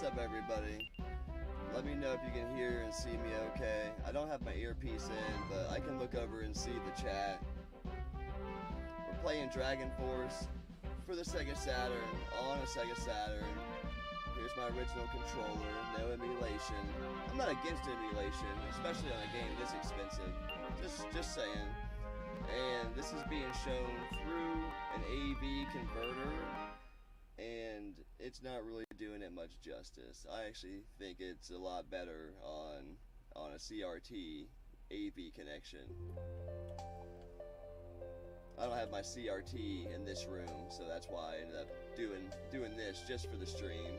up, everybody? Let me know if you can hear and see me okay. I don't have my earpiece in, but I can look over and see the chat. We're playing Dragon Force for the Sega Saturn, on a Sega Saturn. Here's my original controller, no emulation. I'm not against emulation, especially on a game this expensive. Just saying. And this is being shown through an AV converter, and it's not really doing it much justice. I actually think it's a lot better on a CRT AV connection. I don't have my CRT in this room, so that's why I ended up doing this just for the stream.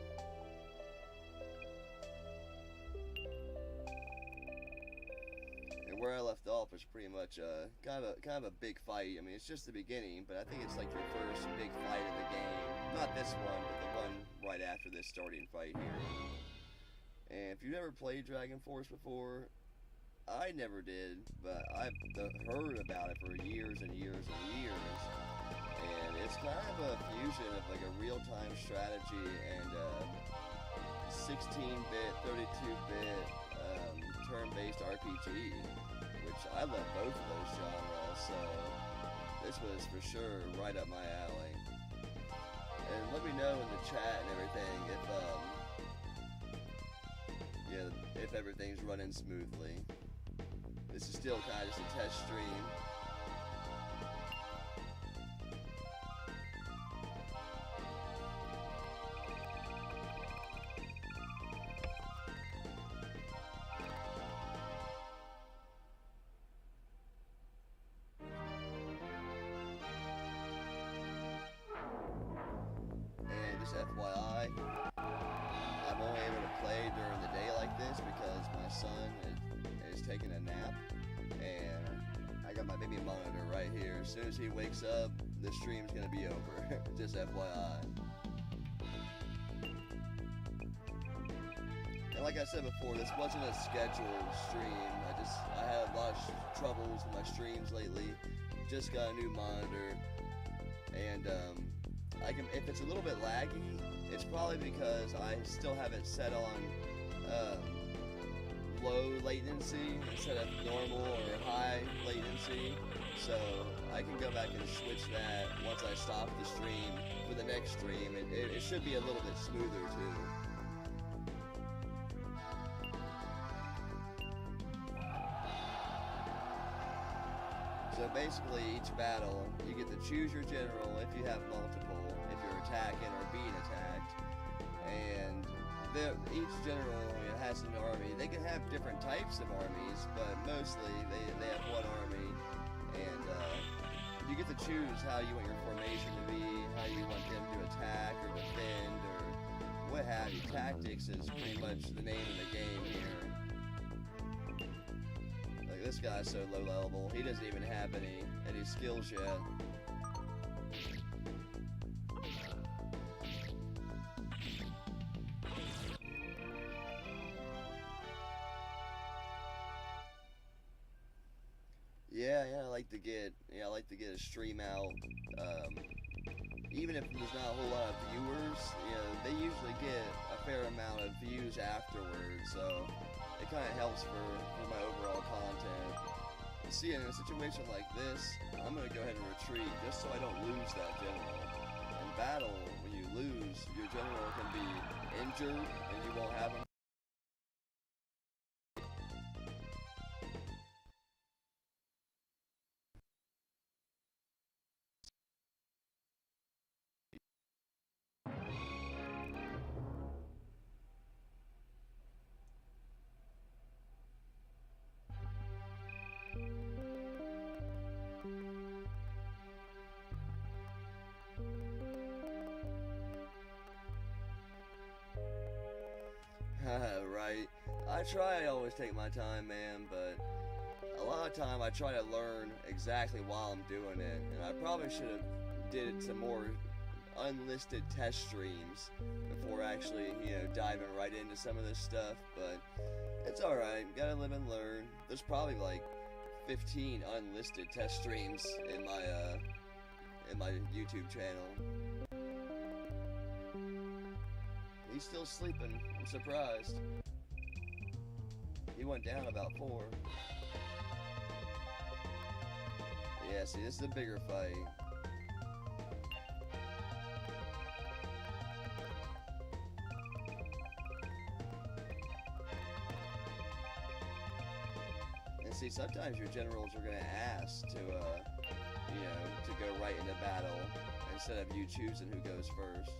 And where I left off was pretty much kind of a big fight. I mean, it's just the beginning, but I think it's like your first big fight in the game. Not this one, but the one right after this starting fight here. And if you've never played Dragon Force before, I never did, but I've heard about it for years and years and years. And it's kind of a fusion of like a real-time strategy and 16-bit, 32-bit turn-based RPG, which I love both of those genres, so this was for sure right up my alley. And let me know in the chat and everything if everything's running smoothly. This is still kind of just a test stream. just FYI. I'm only able to play during the day like this because my son is taking a nap, and I got my baby monitor right here. As soon as he wakes up, the stream's gonna be over. Just FYI. And like I said before, this wasn't a scheduled stream. I had a lot of troubles with my streams lately. Just got a new monitor, and if it's a little bit laggy, it's probably because I still have it set on low latency instead of normal or high latency. So I can go back and switch that once I stop the stream for the next stream. It should be a little bit smoother too. So basically, each battle, you get to choose your general if you have multiple, if you're attacking or being attacked. And each general has an army. They can have different types of armies, but mostly they have one army. And you get to choose how you want your formation to be, how you want them to attack or defend or what have you. Tactics is pretty much the name of the game here. This guy's so low level, he doesn't even have any skills yet. Yeah, I like to get a stream out. Even if there's not a whole lot of viewers, they usually get a fair amount of views afterwards, so it kind of helps for my overall content. You see, in a situation like this, I'm going to go ahead and retreat just so I don't lose that general. In battle, when you lose, your general can be injured and you won't have him. Right. I always take my time, man, but a lot of time I try to learn exactly while I'm doing it, and I probably should have did some more unlisted test streams before actually, diving right into some of this stuff, but it's alright, gotta live and learn. There's probably like 15 unlisted test streams in my YouTube channel. He's still sleeping. I'm surprised. He went down about 4. Yeah, see, this is a bigger fight. And see, sometimes your generals are going to ask to go right into battle instead of you choosing who goes first.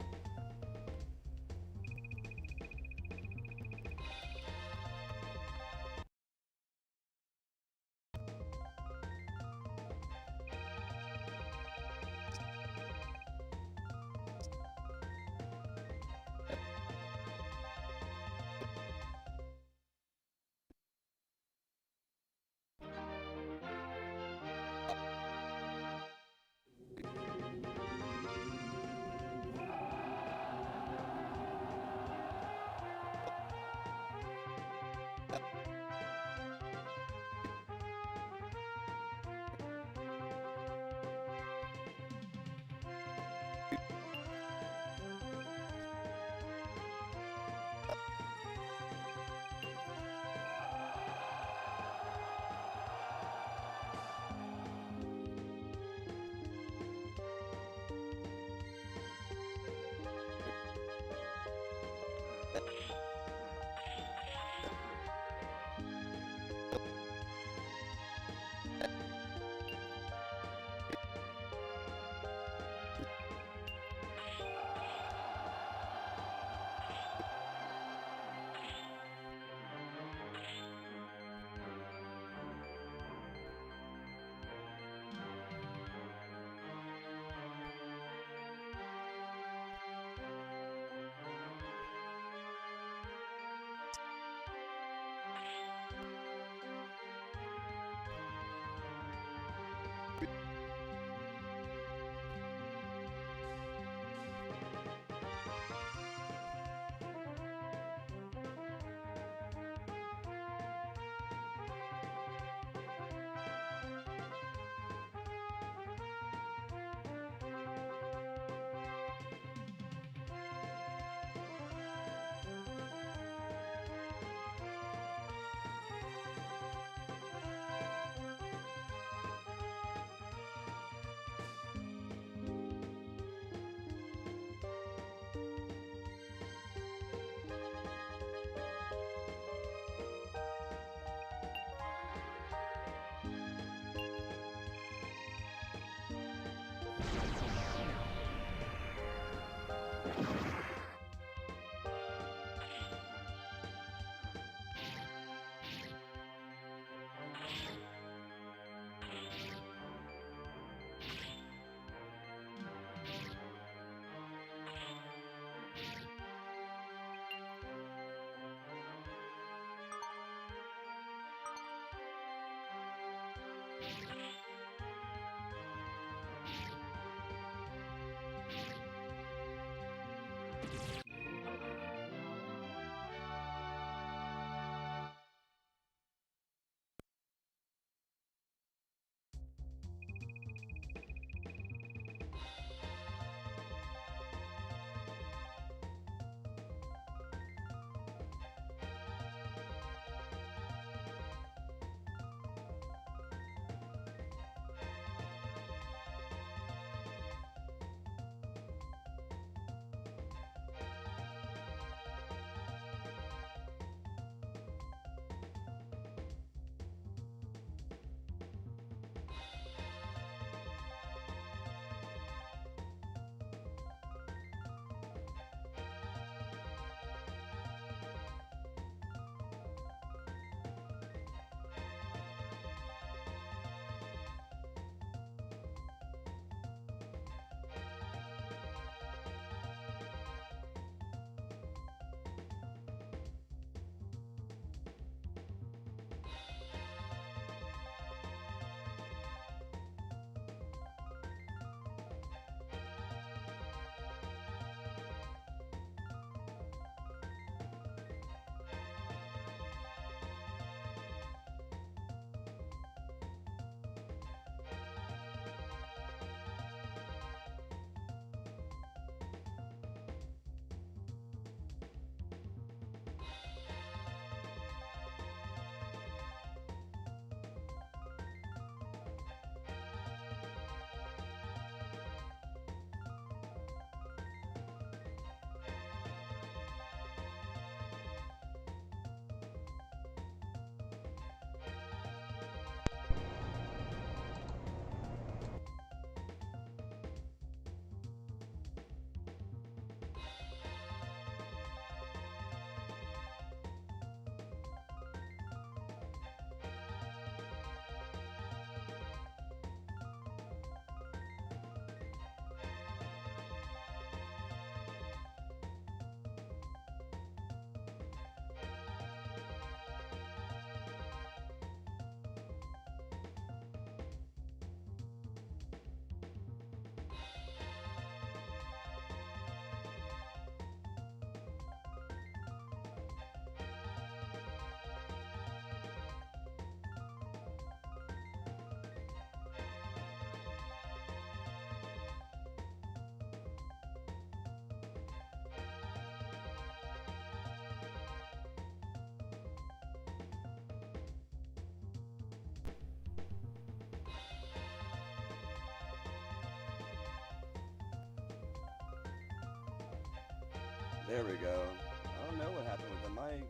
There we go. I don't know what happened with the mic.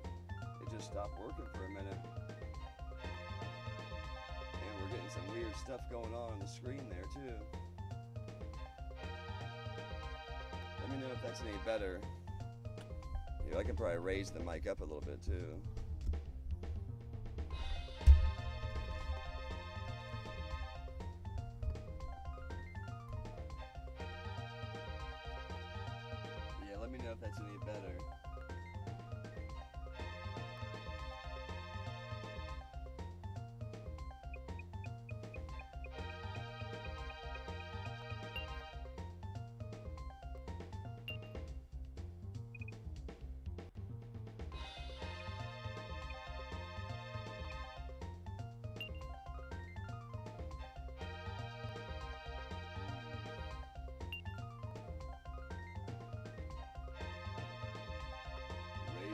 It just stopped working for a minute. And we're getting some weird stuff going on the screen there too. Let me know if that's any better. I can probably raise the mic up a little bit too. Yeah, let me know if that's any better.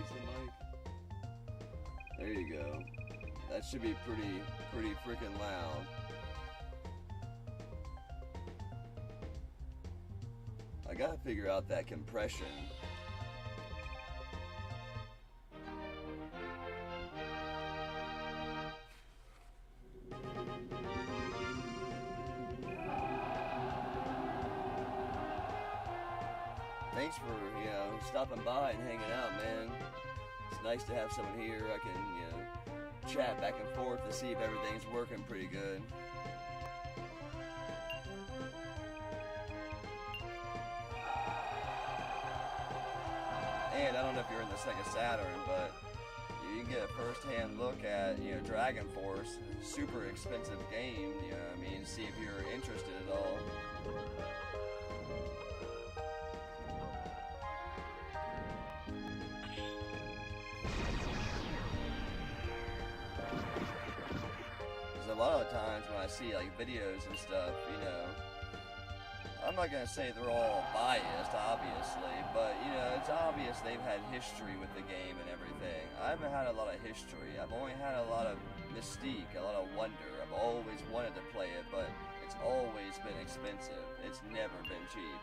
The mic. There you go. That should be pretty freaking loud. I gotta figure out that compression. thanks for, stopping by and hanging out, man. It's nice to have someone here I can, chat back and forth to see if everything's working pretty good. And I don't know if you're in the Sega Saturn, but you can get a first-hand look at, Dragon Force. Super expensive game, see if you're interested at all. Because a lot of times when I see, like, videos and stuff, I'm not going to say they're all biased, obviously, but, it's obvious they've had history with the game and everything. I haven't had a lot of history. I've only had a lot of mystique, a lot of wonder. I've always wanted to play it, but it's always been expensive. It's never been cheap.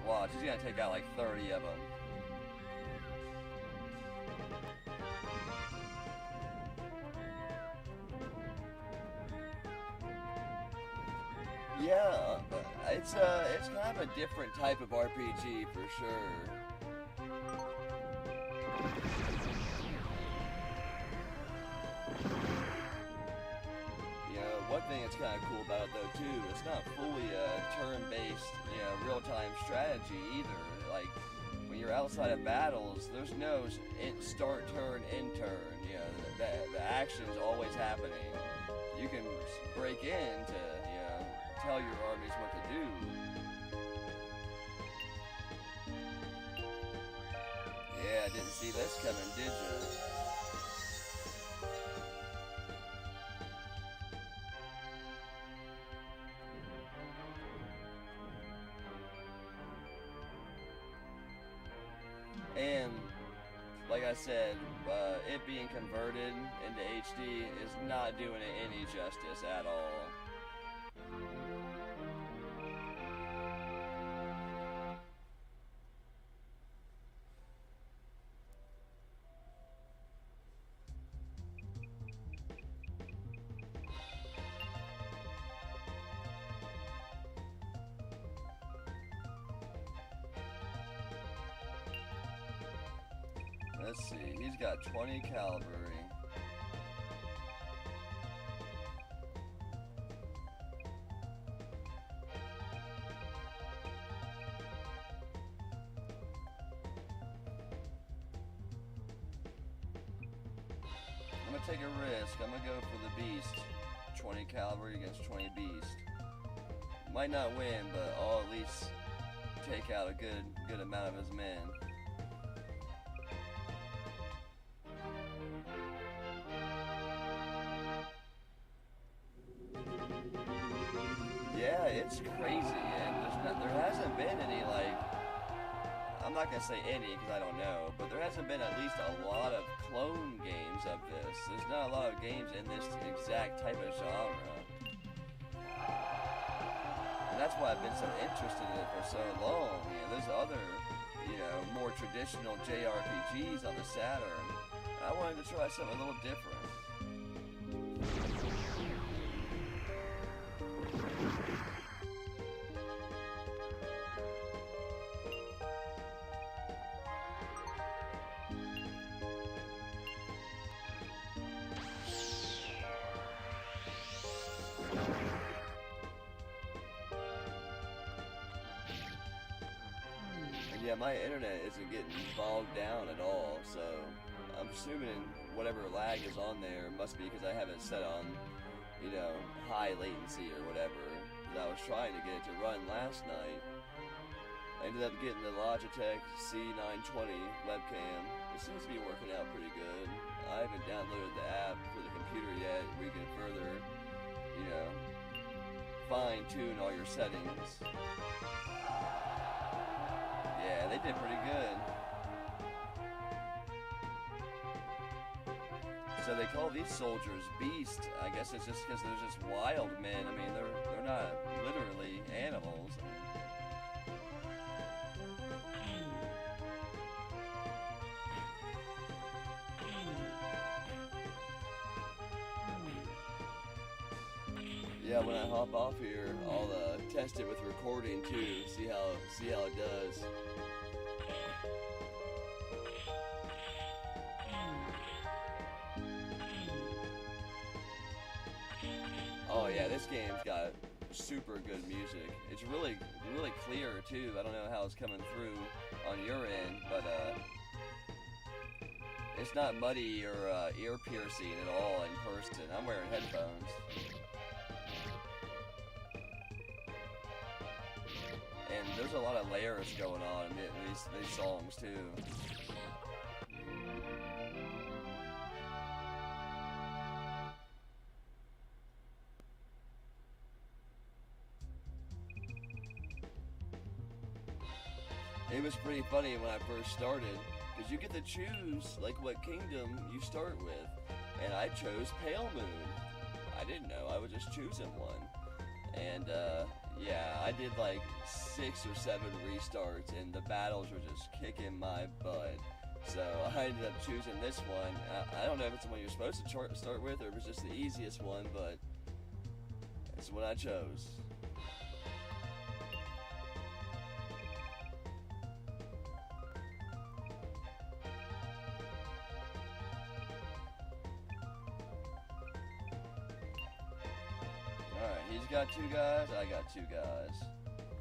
Watch, he's going to take out like 30 of them. Yeah, but it's kind of a different type of RPG for sure. One thing that's kind of cool about it though too, it's not fully a turn-based, real-time strategy either. Like when you're outside of battles, there's no start turn, end turn. The action's always happening. You can break in to tell your armies what to do. Yeah, didn't see this coming, did ya? And like I said, it being converted into HD is not doing it any justice at all. Let's see, he's got 20 cavalry. I'm gonna take a risk. I'm gonna go for the beast. 20 cavalry against 20 beast. Might not win, but I'll at least take out a good amount of his men. Yeah, it's crazy, and there hasn't been any, like, I'm not gonna say any because I don't know, but there hasn't been at least a lot of clone games of this. There's not a lot of games in this exact type of genre. And that's why I've been so interested in it for so long. There's other, more traditional JRPGs on the Saturn. I wanted to try something a little different. Yeah, my internet isn't getting bogged down at all, so I'm assuming whatever lag is on there must be because I have it set on, high latency or whatever. I was trying to get it to run last night. I ended up getting the Logitech C920 webcam. It seems to be working out pretty good. I haven't downloaded the app for the computer yet. We can further, fine-tune all your settings. Yeah, they did pretty good. So they call these soldiers beasts. I guess it's just because they're just wild men. They're not literally animals. Yeah, when I hop off here, I'll test it with recording too. See how it does. Oh yeah, this game's got super good music. It's really clear too. I don't know how it's coming through on your end, but it's not muddy or ear piercing at all in person. I'm wearing headphones. And there's a lot of layers going on in these songs too. It was pretty funny when I first started, because you get to choose like what kingdom you start with, and I chose Pale Moon. I didn't know, I was just choosing one. And yeah, I did like 6 or 7 restarts, and the battles were just kicking my butt. So I ended up choosing this one. I don't know if it's the one you're supposed to start with, or if it's just the easiest one, but it's the one I chose. Alright, he's got 2 guys, I got 2 guys.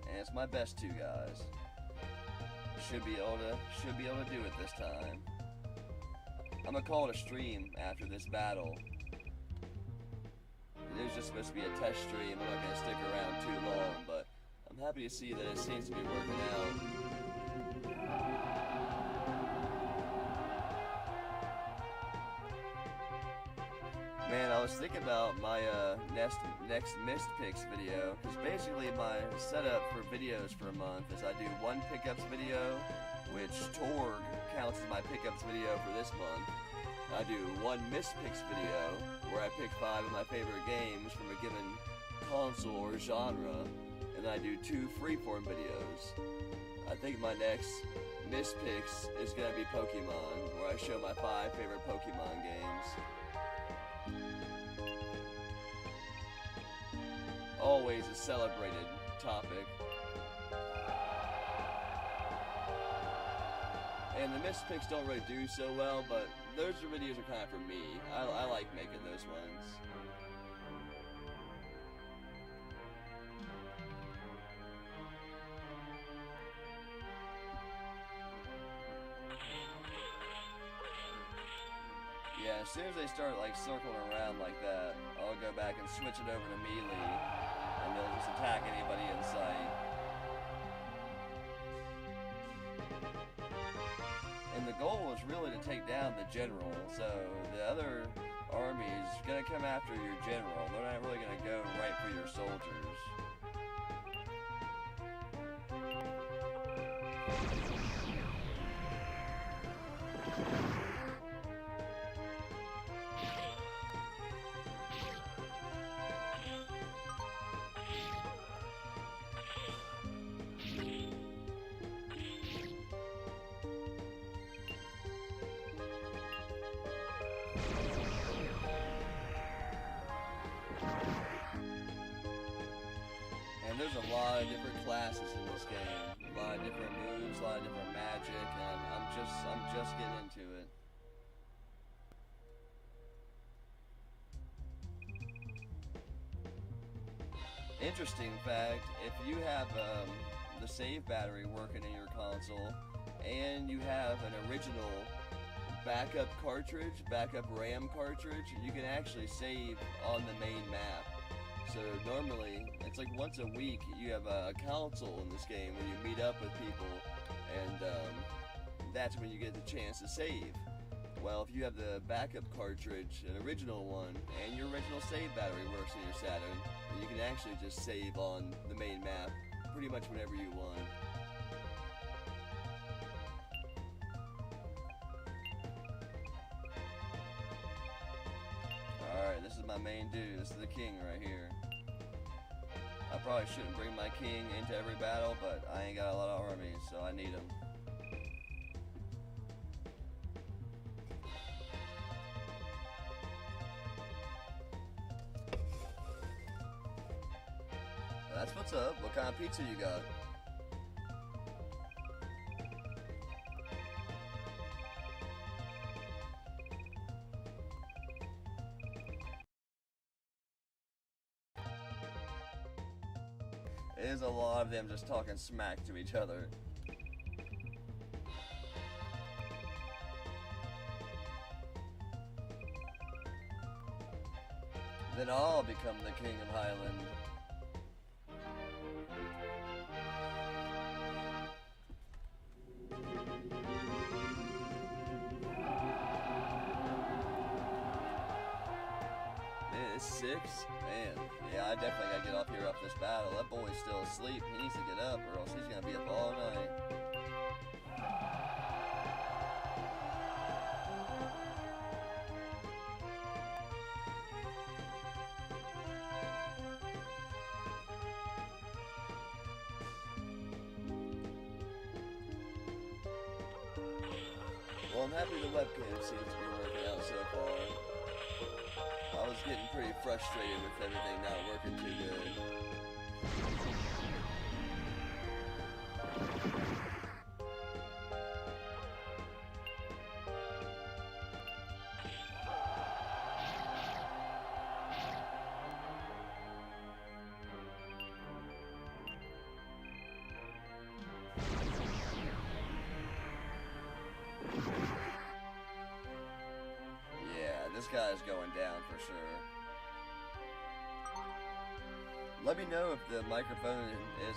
And it's my best 2 guys. Should be able to do it this time. I'm gonna call it a stream after this battle. It was just supposed to be a test stream. I'm not gonna stick around too long, but I'm happy to see that it seems to be working out. Man, I was thinking about my next missed picks video, because basically my setup for videos for a month is I do 1 pickups video, which Torg counts as my pickups video for this month. I do 1 missed picks video, where I pick 5 of my favorite games from a given console or genre, and I do 2 freeform videos. I think my next missed picks is going to be Pokemon, where I show my 5 favorite Pokemon games. Always a celebrated topic. And the missed picks don't really do so well, but those videos are kind of for me. I like making those ones. Yeah, as soon as they start like circling around like that, I'll go back and switch it over to melee, and they'll just attack anybody in sight. And the goal is really to take down the general, so the other army's gonna come after your general. They're not really gonna go right for your soldiers. And there's a lot of different classes in this game, a lot of different moves, a lot of different magic, and I'm just getting into it. Interesting fact, if you have the save battery working in your console, and you have an original backup cartridge, backup RAM cartridge, you can actually save on the main map. So normally, it's like once a week, you have a council in this game where you meet up with people, and that's when you get the chance to save. Well, if you have the backup cartridge, an original one, and your original save battery works in your Saturn, you can actually just save on the main map pretty much whenever you want. Alright, this is my main dude. This is the king right here. I probably shouldn't bring my king into every battle, but I ain't got a lot of armies, so I need him. what's up? What kind of pizza you got? It is a lot of them just talking smack to each other. Then I'll become the king of Highland. It's 6? Man, yeah, I definitely gotta get off here after this battle. That boy's still asleep. He needs to get up or else he's gonna be up all night. Well, I'm happy the webcam seems to be working out so far. I was getting pretty frustrated with everything not working too good. This guy's going down for sure. Let me know if the microphone is,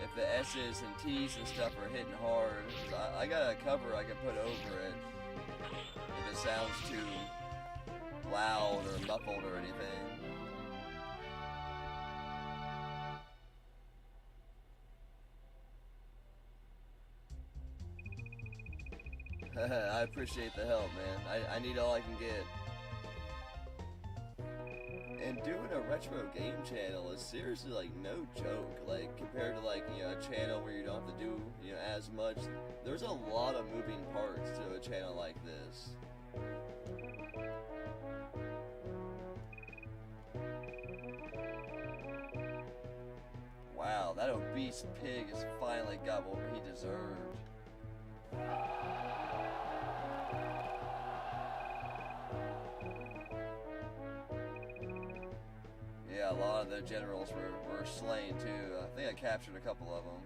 if the S's and T's and stuff are hitting hard. I got a cover I can put over it if it sounds too loud or muffled or anything. I appreciate the help, man. I need all I can get. And doing a retro game channel is seriously like no joke. Like compared to like, you know, a channel where you don't have to do, you know, as much. There's a lot of moving parts to a channel like this. Wow, that obese pig has finally got what he deserved. Yeah, a lot of the generals were slain too. I think I captured a couple of them.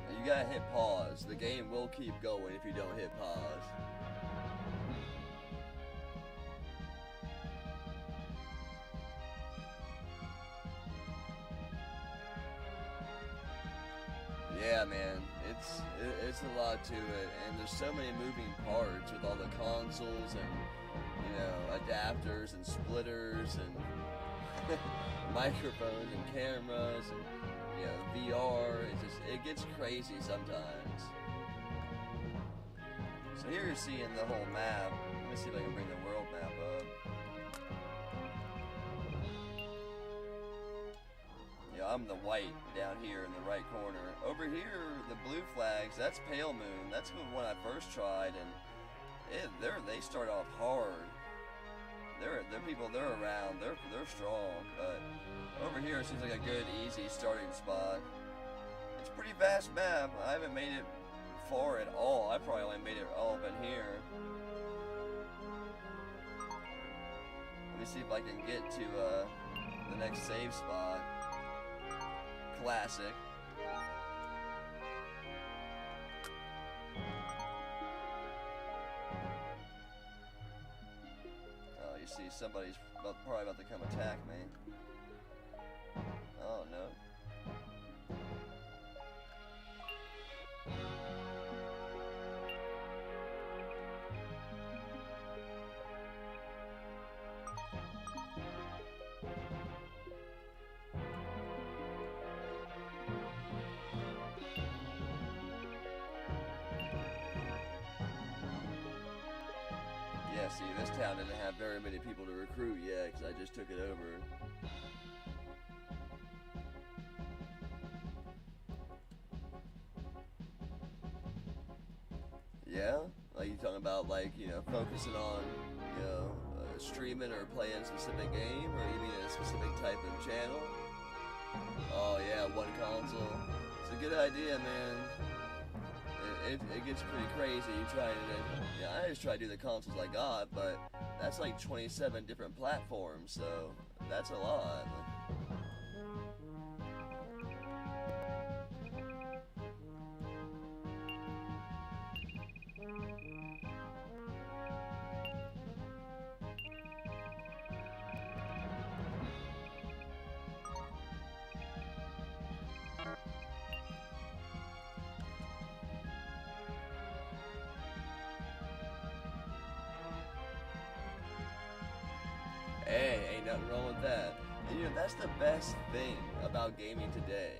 You gotta hit pause. The game will keep going if you don't hit pause. Yeah, man, it's a lot to it, and there's so many moving parts with all the consoles and, you know, adapters and splitters and microphones and cameras and, you know, VR. It gets crazy sometimes. So here you're seeing the whole map. Let me see if I can bring the world map up. Yeah, I'm the white down here in the right corner. Over here, the blue flags, that's Pale Moon. That's the one I first tried, and they start off hard. They're people, they're around, they're strong, but over here it seems like a good, easy starting spot. It's a pretty vast map. I haven't made it far at all. I probably only made it all up in here. Let me see if I can get to the next save spot. Classic. Oh, you see somebody's probably about to come attack me. Oh no. Yeah, see, this town didn't have very many people to recruit yet, because I just took it over. Yeah? Like, you talking about, like, you know, focusing on, you know, streaming or playing a specific game, or you mean a specific type of channel? Oh, yeah, one console. It's a good idea, man. It gets pretty crazy trying to, yeah, I just try to do the consoles I got, but that's like 27 different platforms, so that's a lot. Hey, ain't nothing wrong with that. And you know, that's the best thing about gaming today.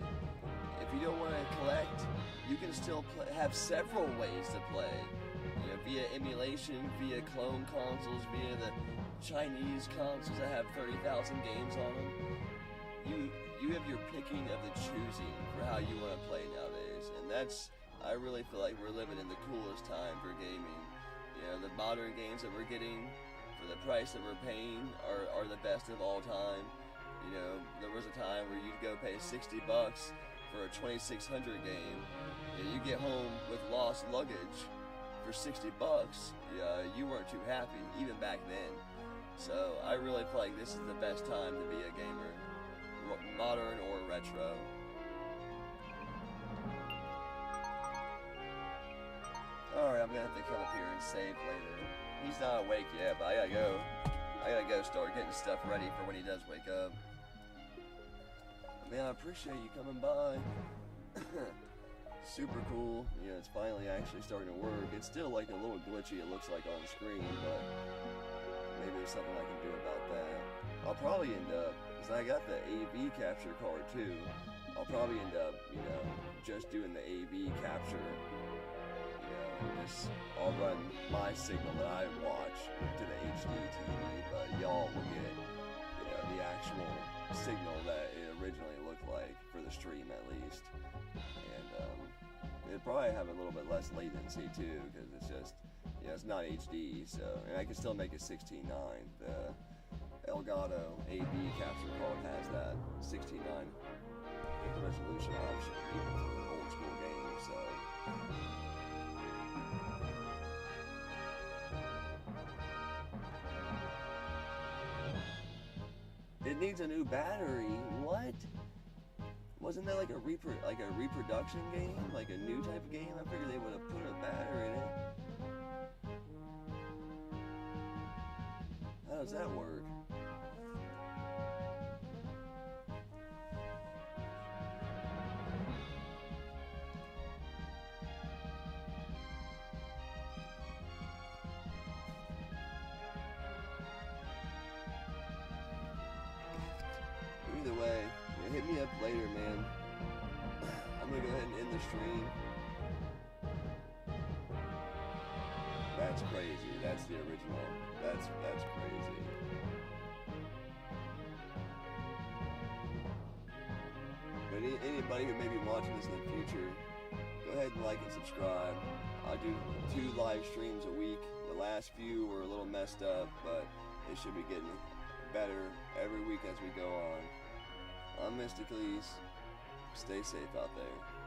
If you don't want to collect, you can still have several ways to play. You know, via emulation, via clone consoles, via the Chinese consoles that have 30,000 games on them. You have your picking of the choosing for how you want to play nowadays. And that's, I really feel like we're living in the coolest time for gaming. You know, the modern games that we're getting, for the price that we're paying, are the best of all time. You know, there was a time where you'd go pay $60 for a 2600 game. You get home with lost luggage for $60. You weren't too happy, even back then. So I really feel like this is the best time to be a gamer, modern or retro. Alright, I'm gonna have to come up here and save later. He's not awake yet, but I gotta go start getting stuff ready for when he does wake up. Man, I appreciate you coming by. Super cool. You know, it's finally actually starting to work. It's still like a little glitchy, it looks like on the screen, but maybe there's something I can do about that. I'll probably end up, because I got the AV capture card too, I'll probably end up, you know, just doing the AV capture. You know, just, I'll run my signal that I watch to the HD TV, but y'all will get, you know, the actual signal that it originally looked like, for the stream at least. And it'd probably have a little bit less latency too, because it's just, you know, it's not HD, so, and I can still make it 16:9. The Elgato AV capture card has that 16:9 resolution option, even for old school games, so. It needs a new battery. What? Wasn't that like a reproduction game? Like a new type of game? I figured they would have put a battery in it. How does that work? Either way, hit me up later, man. I'm gonna go ahead and end the stream. That's crazy. That's the original. That's crazy. But anybody who may be watching this in the future, go ahead and like and subscribe. I do 2 live streams a week. The last few were a little messed up, but it should be getting better every week as we go on. I'm Mysticles. Stay safe out there.